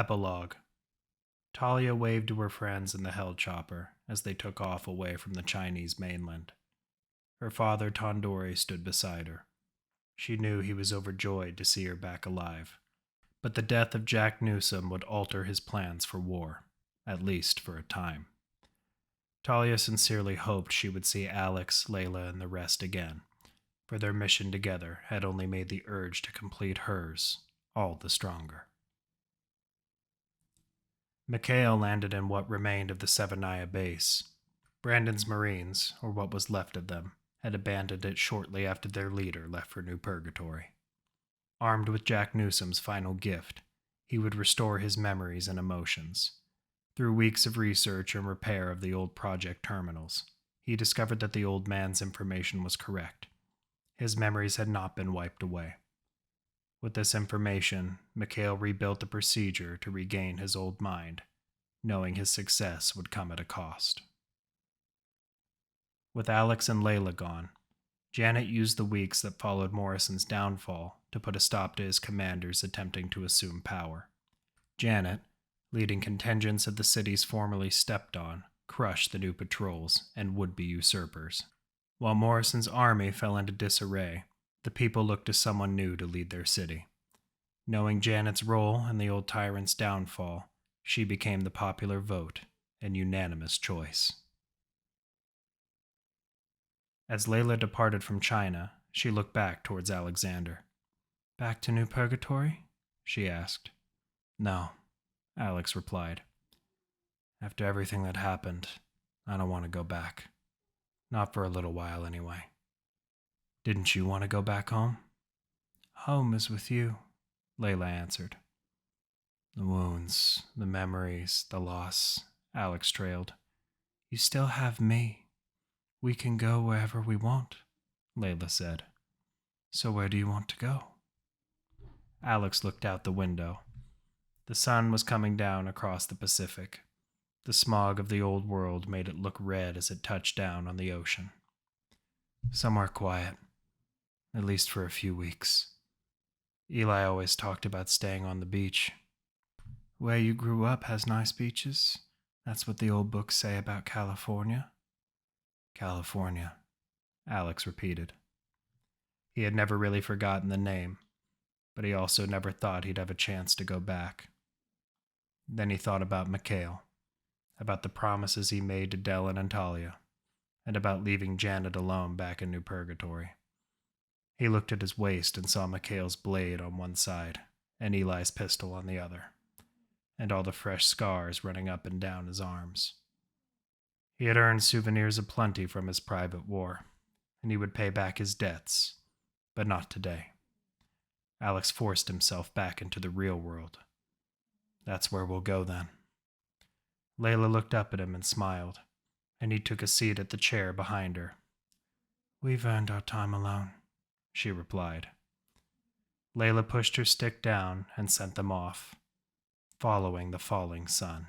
Epilogue. Talia waved to her friends in the Hell Chopper as they took off away from the Chinese mainland. Her father, Tondori, stood beside her. She knew he was overjoyed to see her back alive, but the death of Jack Newsom would alter his plans for war, at least for a time. Talia sincerely hoped she would see Alex, Layla, and the rest again, for their mission together had only made the urge to complete hers all the stronger. Mikhail landed in what remained of the Severnaya base. Brandon's Marines, or what was left of them, had abandoned it shortly after their leader left for New Purgatory. Armed with Jack Newsom's final gift, he would restore his memories and emotions. Through weeks of research and repair of the old project terminals, he discovered that the old man's information was correct. His memories had not been wiped away. With this information, Mikhail rebuilt the procedure to regain his old mind, knowing his success would come at a cost. With Alex and Layla gone, Janet used the weeks that followed Morrison's downfall to put a stop to his commanders attempting to assume power. Janet, leading contingents of the cities formerly stepped on, crushed the new patrols and would-be usurpers. While Morrison's army fell into disarray, the people looked to someone new to lead their city. Knowing Janet's role in the old tyrant's downfall, she became the popular vote and unanimous choice. As Layla departed from China, she looked back towards Alexander. "Back to New Purgatory?" she asked. "No," Alex replied. "After everything that happened, I don't want to go back. Not for a little while, anyway." "Didn't you want to go back home?" "Home is with you," Layla answered. "The wounds, the memories, the loss," Alex trailed. "You still have me. We can go wherever we want," Layla said. "So where do you want to go?" Alex looked out the window. The sun was coming down across the Pacific. The smog of the old world made it look red as it touched down on the ocean. "Somewhere quiet, at least for a few weeks. Eli always talked about staying on the beach." "Where you grew up has nice beaches. That's what the old books say about California." "California," Alex repeated. He had never really forgotten the name, but he also never thought he'd have a chance to go back. Then he thought about Mikhail, about the promises he made to Dylan and Talia, and about leaving Janet alone back in New Purgatory. He looked at his waist and saw Mikhail's blade on one side and Eli's pistol on the other, and all the fresh scars running up and down his arms. He had earned souvenirs aplenty from his private war, and he would pay back his debts, but not today. Alex forced himself back into the real world. "That's where we'll go then." Layla looked up at him and smiled, and he took a seat at the chair behind her. "We've earned our time alone," she replied. Layla pushed her stick down and sent them off, following the falling sun.